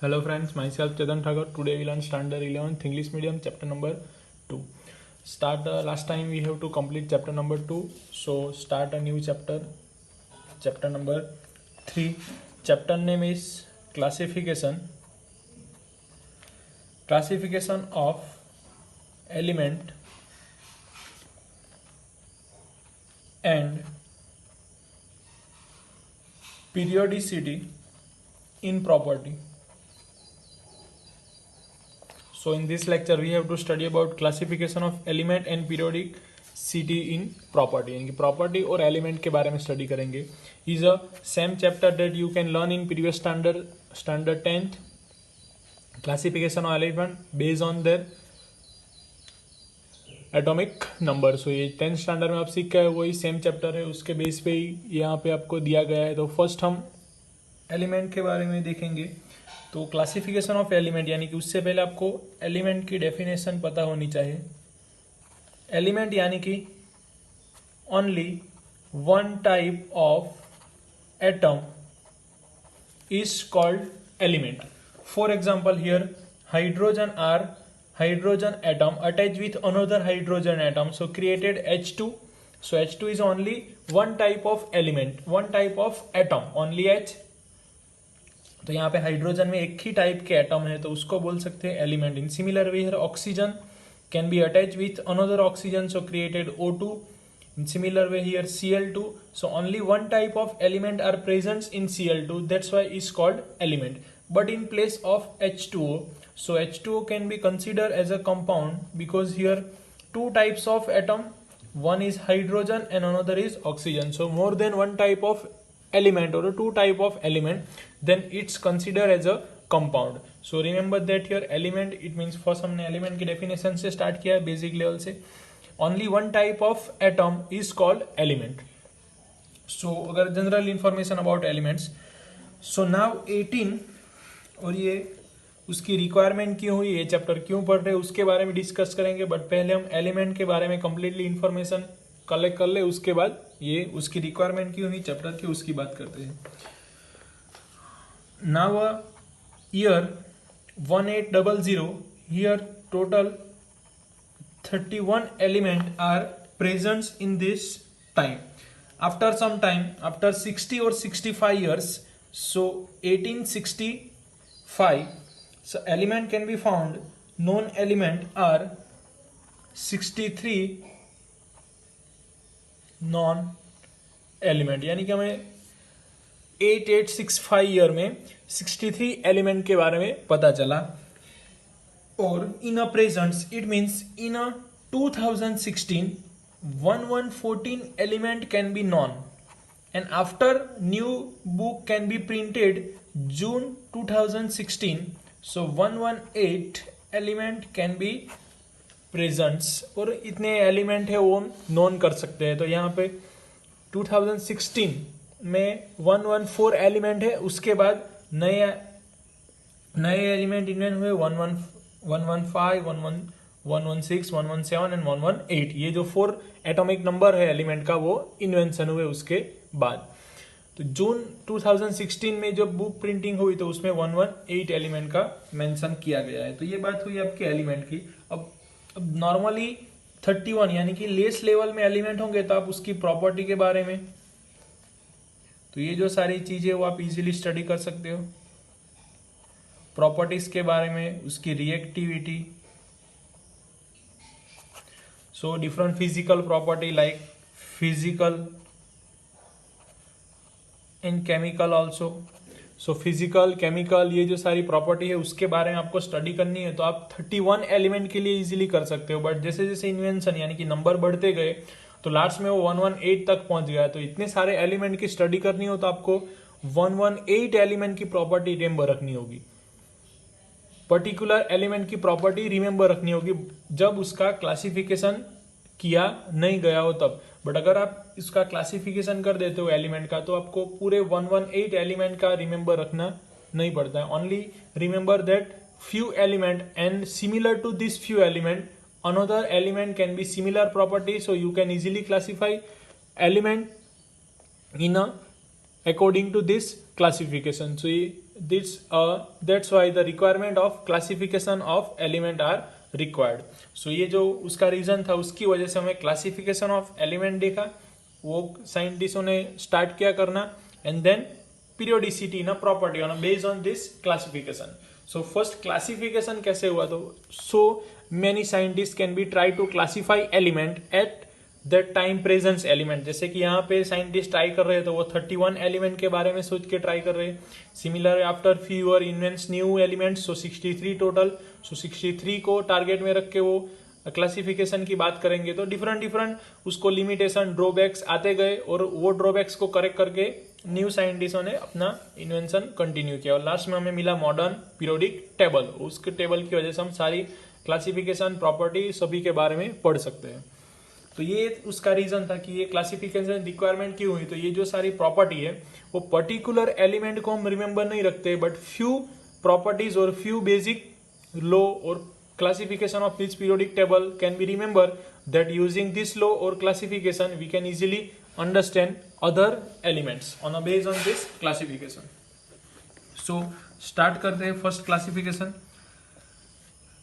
Hello friends, myself Chetan Thakur. Today we learn standard 11th English medium chapter number 2. Last time we have to complete chapter number 2. So start a new chapter number 3. Chapter name is classification of element and periodicity in property. So in this lecture we have to study about classification of element and periodicity in property. यानी कि property और element के बारे में study करेंगे. Is a same chapter that you can learn in previous standard 10th. Classification of element based on their atomic number. So ये 10th standard में आप सीख के वही सेम चैप्टर है, उसके बेस पे ही यहाँ पे आपको दिया गया है. तो फर्स्ट हम एलिमेंट के बारे में देखेंगे. तो क्लासिफिकेशन ऑफ एलिमेंट यानी कि उससे पहले आपको एलिमेंट की डेफिनेशन पता होनी चाहिए. एलिमेंट यानी कि only one type of atom is called element. For example here hydrogen atom attached with another hydrogen atom, so created H2. So H2 is only one type of element, one type of atom, only H. तो यहाँ पे hydrogen में एक ही type के atom है तो उसको बोल सकते हैं element. In similar way here oxygen can be attach with another oxygen, so created O2. In similar way here Cl2, so only one type of element are present in Cl2, that's why it's called element. But in place of H2O, so H2O can be considered as a compound because here two types of atom, one is hydrogen and another is oxygen. So more than one type of element or two type of element, then it's considered as a compound. So remember that here element it means first हमने element की definition से start किया है basic level से. Only one type of atom is called element. So अगर general information about elements, so now 18 और ये उसकी रिक्वायरमेंट क्यों हुई, ये चैप्टर क्यों पढ़ रहे हैं उसके बारे में डिस्कस करेंगे. बट पहले हम एलिमेंट के बारे में कंप्लीटली इंफॉर्मेशन कलेक्ट कर ले, उसके बाद ये उसकी रिक्वायरमेंट क्यों हुई चैप्टर की उसकी बात करते हैं. Now year 1800 here total 31 element are present in this time. After some time, after 60 or 65 years, so 1865, so element can be found. Known element are 63 non element. यानी कि हमें 8865 ईयर में 63 एलिमेंट के बारे में पता चला. और in a presence it means in a 2016 1114 element can be known, and after new book can be printed June 2016, so 118 element can be presents. और इतने एलिमेंट है वो नोन कर सकते हैं. तो यहाँ पे 2016 में 114 एलिमेंट है, उसके बाद नए एलिमेंट इन्वेंट हुए 115, 116, 117 एंड 118. ये जो 4 एटॉमिक नंबर है एलिमेंट का वो इन्वेंशन हुए उसके बाद. तो जून 2016 में जब बुक प्रिंटिंग हुई तो उसमें 118 एलिमेंट का मेंशन किया गया है. तो ये बात हुई आपके एलिमेंट की. अब नॉर्मली 31 यानी कि लेस लेवल में एलिमेंट होंगे तो आप उसकी प्रॉपर्टी के बारे में, तो ये जो सारी चीजें वो आप इजीली स्टडी कर सकते हो. प्रॉपर्टीज के बारे में, उसकी reactivity, so different physical property like physical and chemical also. So physical chemical ये जो सारी प्रॉपर्टी है उसके बारे में आपको स्टडी करनी है तो आप 31 एलिमेंट के लिए इजीली कर सकते हो. बट जैसे जैसे इन्वेंशन यानी कि नंबर बढ़ते गए तो लास्ट में वो 118 तक पहुंच गया. तो इतने सारे एलिमेंट की स्टडी करनी हो तो आपको 118 एलिमेंट की प्रॉपर्टी रिमेंबर रखनी होगी, पर्टिकुलर एलिमेंट की प्रॉपर्टी रिमेंबर रखनी होगी जब उसका क्लासिफिकेशन किया नहीं गया हो तब. बट अगर आप इसका क्लासिफिकेशन कर देते हो एलिमेंट का तो आपको पूरे 118 एलिमेंट का रिमेंबर रखना नहीं पड़ता है. Only remember that few element and similar to this few element another element can be similar property, so you can easily classify element in a according to this classification. So that's why the requirement of classification of element are required. So ये जो उसका reason था उसकी वजह से हमें classification of element देखा, वो साइंटिस्टों ने स्टार्ट किया करना, एंड देन पीरियोडिसिटी ना property on based on this classification. So first classification कैसे हुआ, तो so many scientist can be try to classify element at that time presence element. जैसे कि यहाँ पे साइंटिस्ट ट्राई कर रहे हैं तो वो 31 एलिमेंट के बारे में सोच के ट्राई कर रहे हैं. Similar after fewer invents new elements, so 63 total. So 63 को टारगेट में रख के वो क्लासिफिकेशन की बात करेंगे. तो डिफरेंट उसको लिमिटेशन ड्रॉबैक्स आते गए और वो ड्रॉबैक्स को करेक्ट करके न्यू साइंटिस्टों ने अपना इन्वेंशन कंटिन्यू किया और लास्ट में हमें मिला मॉडर्न पीरियोडिक टेबल. उसके टेबल की वजह से हम सारी क्लासिफिकेशन प्रॉपर्टी सभी के बारे में पढ़ सकते हैं. तो ये उसका रीजन था कि ये क्लासिफिकेशन रिक्वायरमेंट क्यों हुई. तो ये जो सारी प्रॉपर्टी है वो पर्टिकुलर एलिमेंट को हम रिमेंबर नहीं रखते, बट फ्यू प्रॉपर्टीज और फ्यू बेसिक लॉ और classification of this periodic table can be remember that using this law or classification we can easily understand other elements on a based on this classification. So start करते हैं first classification.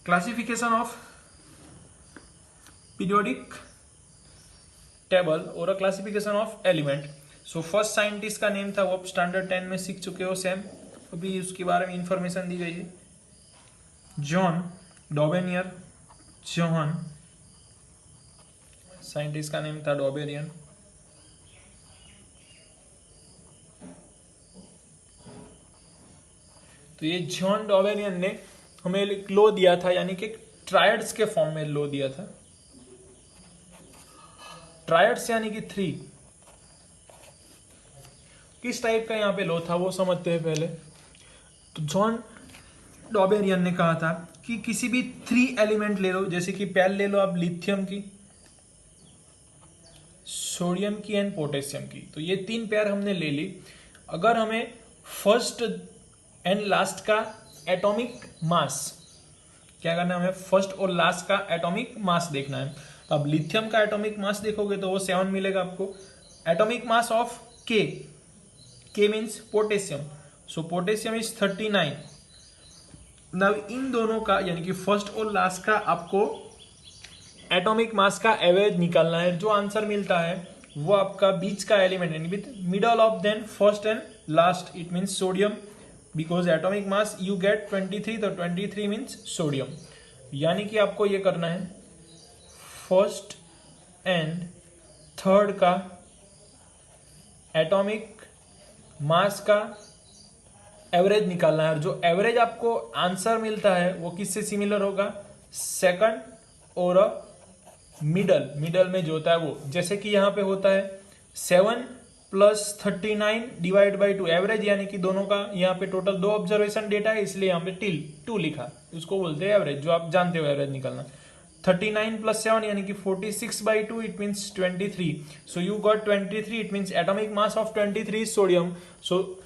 Classification of periodic table or a classification of element. So first scientist का name था, वो आप standard 10 में सीख चुके हो सेम, अभी उसके बारे में इंफॉर्मेशन दी गई है. जॉन डॉबेनियर. जॉन साइंटिस्ट का नेम था डॉबेरियन. तो ये जॉन डॉबेरियन ने हमें एक लॉ दिया था, यानी कि ट्रायड्स के फॉर्म में लॉ दिया था. ट्रायड्स यानी कि 3. किस टाइप का यहाँ पे लॉ था वो समझते हैं पहले. तो जॉन डॉबेरियन ने कहा था कि किसी भी 3 एलिमेंट ले लो, जैसे कि पहले ले लो आप लिथियम की, सोडियम की एंड पोटेशियम की. तो ये 3 पेयर हमने ले ली. अगर हमें फर्स्ट एंड लास्ट का एटॉमिक मास क्या करना है, हमें फर्स्ट और लास्ट का एटॉमिक मास देखना है. तो अब लिथियम का एटॉमिक मास देखोगे तो वो 7 मिलेगा आपको. एटॉमिक मास ऑफ के means potassium, so potassium is 39. Now in दोनों का यानी कि फर्स्ट और लास्ट का आपको एटॉमिक मास का एवरेज निकालना है. जो आंसर मिलता है वो आपका बीच का एलिमेंट यानी with middle of then first and last, it means sodium, because atomic mass you get 23, तो 23 मीन्स सोडियम. यानी कि आपको ये करना है फर्स्ट एंड थर्ड का एटॉमिक मास का एवरेज निकालना है. और जो एवरेज आपको आंसर मिलता है वो किससे सिमिलर होगा, सेकंड और मिडल में जो होता है वो. जैसे कि यहाँ पे होता है 7 + 39 डिवाइड बाई 2 एवरेज, यानी कि दोनों का यहाँ पे टोटल 2 ऑब्जर्वेशन डेटा है, इसलिए यहाँ पे 2 लिखा. उसको बोलते हैं एवरेज, जो आप जानते हो एवरेज निकालना. 39 + 7 यानी कि 46/2, it means 23. So you got 23, it means atomic mass of 23 is sodium. So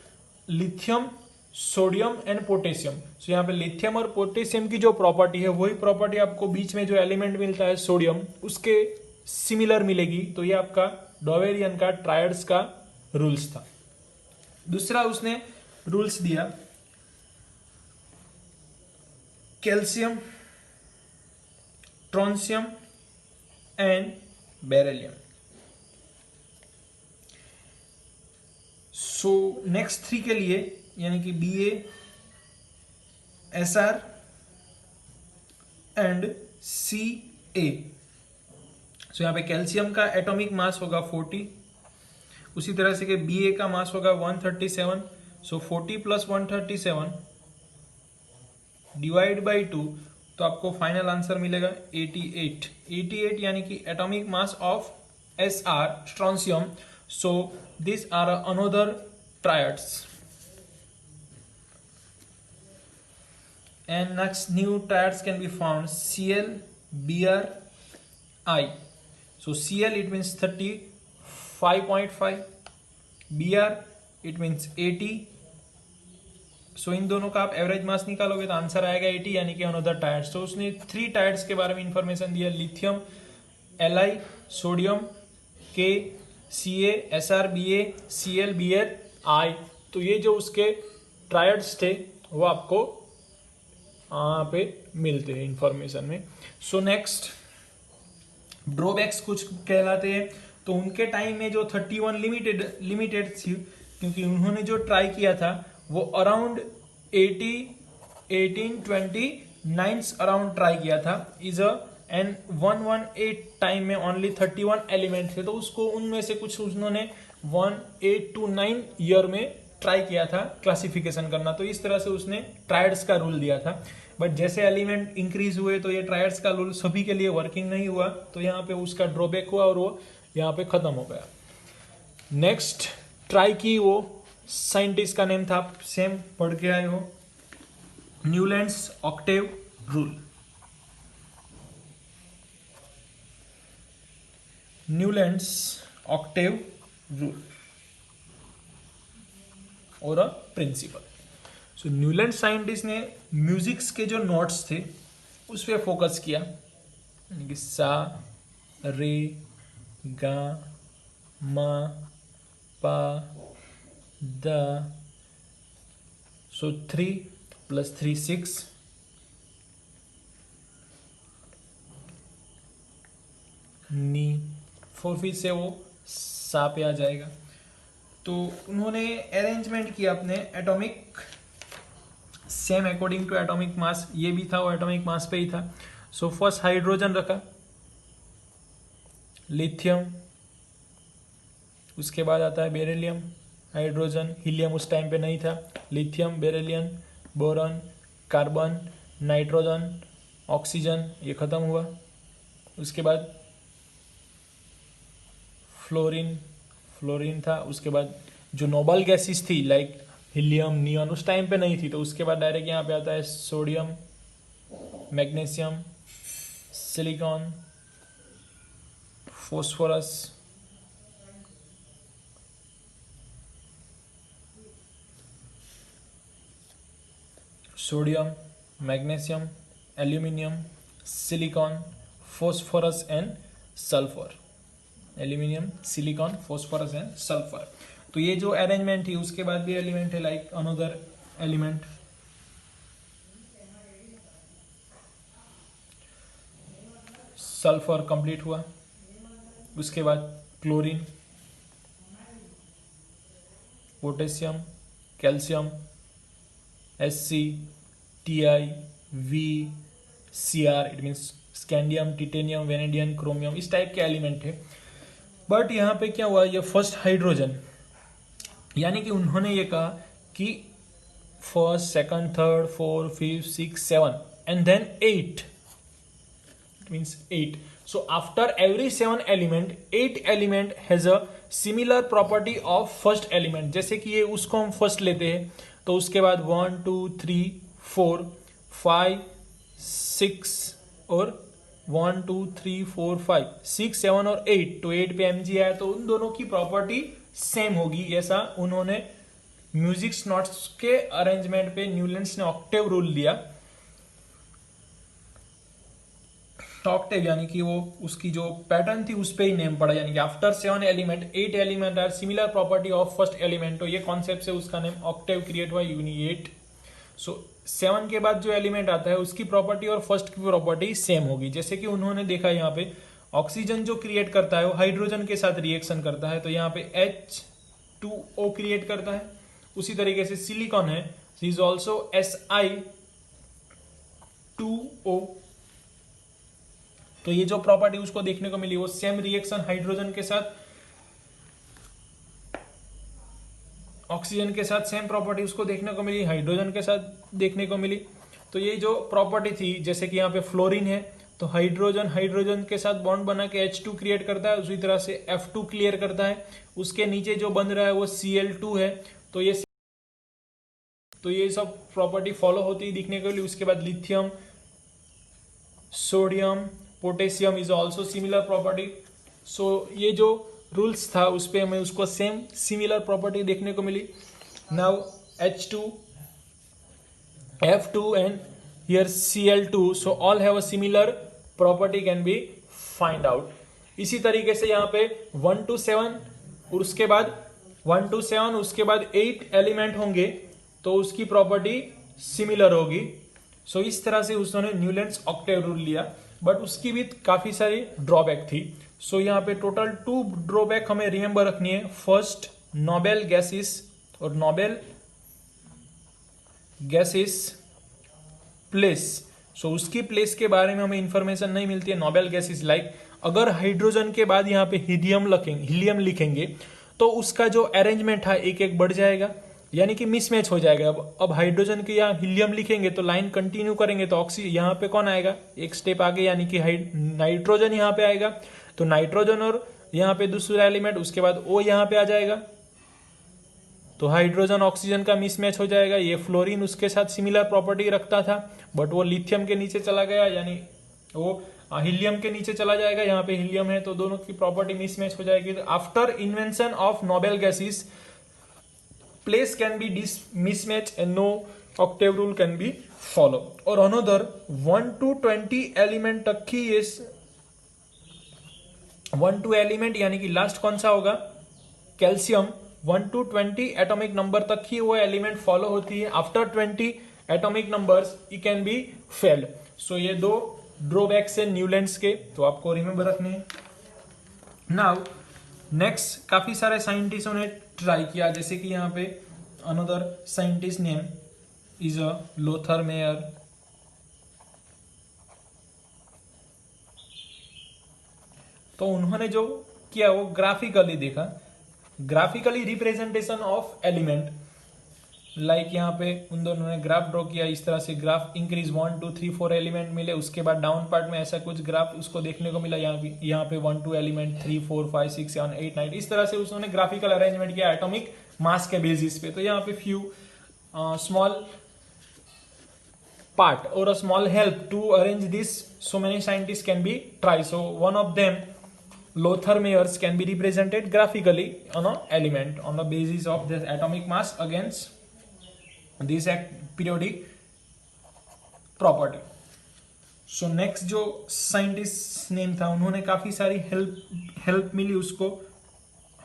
lithium, sodium and potassium. So यहाँ पे लिथियम और पोटेशियम की जो प्रॉपर्टी है वही प्रॉपर्टी आपको बीच में जो एलिमेंट मिलता है सोडियम उसके सिमिलर मिलेगी. तो ये आपका डॉबेरियन का ट्रायड्स का रूल्स था. दूसरा उसने रूल्स दिया calcium, strontium and beryllium. So next 3 के लिए यानी कि Ba, Sr and Ca. So यहाँ पे कैल्शियम का एटॉमिक मास होगा 40, उसी तरह से कि Ba का मास होगा 137. सो 40 + 137 डिवाइड बाई 2, तो आपको फाइनल आंसर मिलेगा 88 यानी कि atomic mass of Sr strontium. So this are another triads. And next new triads can be found Cl, Br, I. So Cl it means 35.5, Br it means 80. So इन दोनों का आप average mass निकालोगे तो answer आएगा 80, यानी कि another tyres. तो उसने 3 टायर्स के बारे में इंफॉर्मेशन दिया, lithium, Li, sodium, K, Ca, Sr, Ba, Cl, Br, I। तो ये जो उसके ट्रायड्स थे वो आपको यहाँ पे मिलते हैं इंफॉर्मेशन में। सो नेक्स्ट ड्रॉबैक्स कुछ कहलाते हैं। तो उनके टाइम में जो 31 लिमिटेड थी, क्योंकि उन्होंने जो ट्राई किया था वो अराउंड 1829 अराउंड ट्राई किया था। इज अ एंड 118 टाइम में ओनली 31 एलिमेंट थे, तो उसको उनमें से कुछ उन्होंने 1829 ईयर में ट्राई किया था क्लासिफिकेशन करना। तो इस तरह से उसने ट्रायड्स का रूल दिया था। बट जैसे एलिमेंट इंक्रीज हुए तो ये ट्रायड्स का रूल सभी के लिए वर्किंग नहीं हुआ, तो यहाँ पे उसका ड्रॉबैक हुआ और वो यहाँ पे खत्म हो गया। नेक्स्ट ट्राई की वो साइंटिस्ट का नेम था, सेम पढ़ के आए हो, Newlands Octave rule. Newlands Octave rule और अ प्रिंसिपल। सो न्यूलैंड साइंटिस्ट ने म्यूजिक्स के जो नोट्स थे उस पर फोकस किया, यानी कि सा, रे, गा, मा, पा, द। सो 3 + 3 6, नी 4 फिर से वो सा पे आ जाएगा। तो उन्होंने अरेंजमेंट किया अपने atomic same according to atomic mass, ये भी था वो एटॉमिक मास पे ही था। सो फर्स्ट हाइड्रोजन रखा, लिथियम, उसके बाद आता है बेरिलियम, हाइड्रोजन, हीलियम उस टाइम पे नहीं था, lithium, beryllium, boron, carbon, nitrogen, oxygen, ये खत्म हुआ। उसके बाद फ्लोरीन था। उसके बाद जो नोबल गैसेस थी लाइक हीलियम, नियॉन उस टाइम पे नहीं थी, तो उसके बाद डायरेक्ट यहाँ पे आता है sodium, magnesium, silicon, phosphorus, sodium, magnesium, aluminium, silicon, phosphorus and sulphur. Aluminium, silicon, phosphorus and sulphur. तो ये जो अरेंजमेंट थी, उसके बाद भी एलिमेंट है like another element sulphur complete हुआ। उसके बाद chlorine, potassium, calcium, Sc, Ti, V, Cr, it means scandium, titanium, vanadium, chromium, इस टाइप के एलिमेंट है। बट यहाँ पे क्या हुआ, ये फर्स्ट हाइड्रोजन, यानी कि उन्होंने ये कहा कि first, second, third, fourth, fifth, 6, 7 and then 8, it means 8। So after every 7 element, 8 element has a similar property of first element। जैसे कि ये उसको हम फर्स्ट लेते हैं, तो उसके बाद 1 2 3 4 5 6 और 1 2 3 4 5 6 7 और 8, तो 8 पे mg आया, तो उन दोनों की प्रॉपर्टी सेम होगी। ऐसा उन्होंने म्यूजिक नोट्स के अरेंजमेंट पे न्यूलैंड्स ने ऑक्टेव रूल दिया। ऑक्टेव यानी कि वो उसकी जो पैटर्न थी उस पे ही नेम पड़ा, यानी कि after 7 element 8 element are similar property of first element. तो ये कॉन्सेप्ट से उसका नेम ऑक्टेव क्रिएट हुआ, यूनिएट। सो 7 के बाद जो एलिमेंट आता है उसकी प्रॉपर्टी और फर्स्ट की प्रॉपर्टी सेम होगी। जैसे कि उन्होंने देखा यहाँ पे ऑक्सीजन जो क्रिएट करता है वो हाइड्रोजन के साथ रिएक्शन करता है, तो यहाँ पे H2O क्रिएट करता है। उसी तरीके से सिलिकॉन है, इज ऑल्सो Si2O। तो ये जो प्रॉपर्टी उसको देखने को मिली वो सेम रिएक्शन हाइड्रोजन के साथ, ऑक्सीजन के साथ सेम प्रॉपर्टी उसको देखने को मिली, हाइड्रोजन के साथ देखने को मिली। तो ये जो प्रॉपर्टी थी, जैसे कि यहाँ पे फ्लोरीन है, तो हाइड्रोजन के साथ बॉन्ड बना के H2 क्रिएट करता है, उसी तरह से F2 क्लियर करता है। उसके नीचे जो बन रहा है वो Cl2 है, तो ये सब प्रॉपर्टी फॉलो होती है दिखने के लिए। उसके बाद lithium, sodium, potassium is also similar property. So ये जो रूल्स था उस पर हमें उसको सेम सिमिलर प्रॉपर्टी देखने को मिली। Now H2, F2 and here Cl2, so all have a similar property can be find out. इसी तरीके से यहाँ पे 1 to 7 और उसके बाद 1 to 7, उसके बाद 8 एलिमेंट होंगे तो उसकी प्रॉपर्टी सिमिलर होगी। सो इस तरह से उसने न्यूलैंड्स ऑक्टेव रूल लिया, बट उसकी भी काफी सारी ड्रॉबैक थी। सो यहाँ पे टोटल 2 ड्रॉबैक हमें रिमेंबर रखनी है। फर्स्ट, नोबेल गैसेस और नोबेल गैसेस प्लेस। सो उसकी प्लेस के बारे में हमें इंफॉर्मेशन नहीं मिलती है। नोबेल गैसेस लाइक अगर हाइड्रोजन के बाद यहाँ पे हीलियम लिखेंगे तो उसका जो अरेंजमेंट है एक एक बढ़ जाएगा, यानी कि मिसमैच हो जाएगा। अब हाइड्रोजन के यहाँ हीलियम लिखेंगे तो लाइन कंटिन्यू करेंगे तो ऑक्सीजन यहाँ पे कौन आएगा, एक स्टेप आगे, यानी कि नाइट्रोजन यहाँ पे आएगा। तो नाइट्रोजन और यहाँ पे दूसरा एलिमेंट, उसके बाद ओ यहाँ पे आ जाएगा, तो हाइड्रोजन ऑक्सीजन का मिसमैच हो जाएगा। ये फ्लोरीन उसके साथ सिमिलर प्रॉपर्टी रखता था, बट वो लिथियम के नीचे चला गया, यानी वो हीलियम के नीचे चला जाएगा। यहाँ पे हीलियम है तो दोनों की प्रॉपर्टी मिसमैच हो जाएगी। After invention of noble gases, place can be mismatch and no octave rule can be follow। और अनदर 1 to 20 एलिमेंट तक की ये 1 to एलिमेंट, यानी कि लास्ट कौन सा होगा, कैल्शियम। 1 to 20 एटॉमिक नंबर तक ही वो एलिमेंट फॉलो होती है। After 20 atomic numbers it can be failed. So ये 2 ड्रॉबैक्स है न्यूलैंड्स के, तो आपको रिमेंबर रखने हैं। नाउ नेक्स्ट, काफी सारे साइंटिस्टों ने ट्राई किया, जैसे कि यहाँ पे another scientist name is a Lothar Meyer. तो उन्होंने जो किया वो ग्राफिकली देखा, graphically representation of element. Like यहाँ पे उन दोनों ने ग्राफ ड्रॉ किया, इस तरह से ग्राफ इंक्रीज 1 2 3 4 एलिमेंट मिले, उसके बाद डाउन पार्ट में ऐसा कुछ ग्राफ उसको देखने को मिला। यहाँ पे 1 2 एलिमेंट 3 4 5 6 7 8 9, इस तरह से उसने ग्राफिकल अरेंजमेंट किया एटॉमिक मास के बेसिस पे। तो यहाँ पे फ्यू स्मॉल पार्ट और a small help to arrange this, so many scientist can be try. So one of them, Lothar Meyers, can be represented graphically on an element on the basis of this atomic mass against this periodic property। So next जो scientist name था, उन्होंने काफी सारी help मिली उसको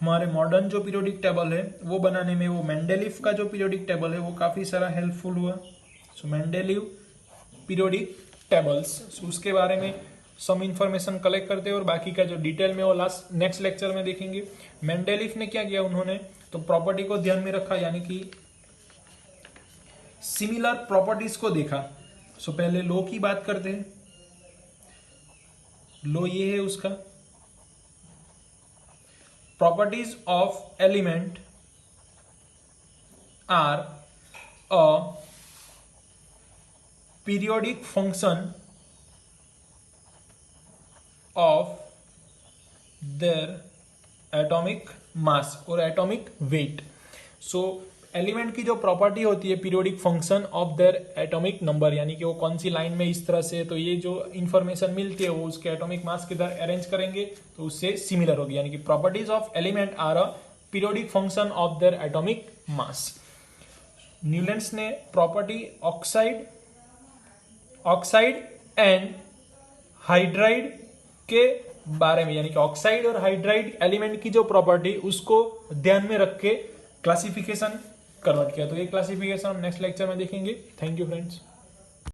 हमारे modern जो periodic table है वो बनाने में। वो मेंडेलीव का जो पीरियोडिक टेबल है वो काफी सारा हेल्पफुल हुआ। सो मेंडेलीव पीरियोडिक टेबल्स, उसके बारे में सम इंफॉर्मेशन कलेक्ट करते हैं और बाकी का जो डिटेल में वो नेक्स्ट लेक्चर में देखेंगे। मेंडेलीव ने क्या किया, उन्होंने तो प्रॉपर्टी को ध्यान में रखा, यानी कि सिमिलर प्रॉपर्टीज को देखा। सो पहले लो की बात करते हैं। लो ये है उसका, properties of element are a periodic function of their atomic mass और एटॉमिक वेट। सो एलिमेंट की जो प्रॉपर्टी होती है periodic function of their atomic number, यानी कि वो कौन सी लाइन में इस तरह से, तो ये जो इंफॉर्मेशन मिलती है वो उसके एटॉमिक मास की तरह अरेंज करेंगे तो उससे सिमिलर होगी। यानी कि properties of element are a periodic function of their atomic mass. Newlands ने प्रॉपर्टी ऑक्साइड एंड हाइड्राइड के बारे में, यानी कि ऑक्साइड और हाइड्राइड एलिमेंट की जो प्रॉपर्टी उसको ध्यान में रख के क्लासिफिकेशन कन्वर्ट किया। तो ये क्लासिफिकेशन हम नेक्स्ट लेक्चर में देखेंगे। Thank you friends.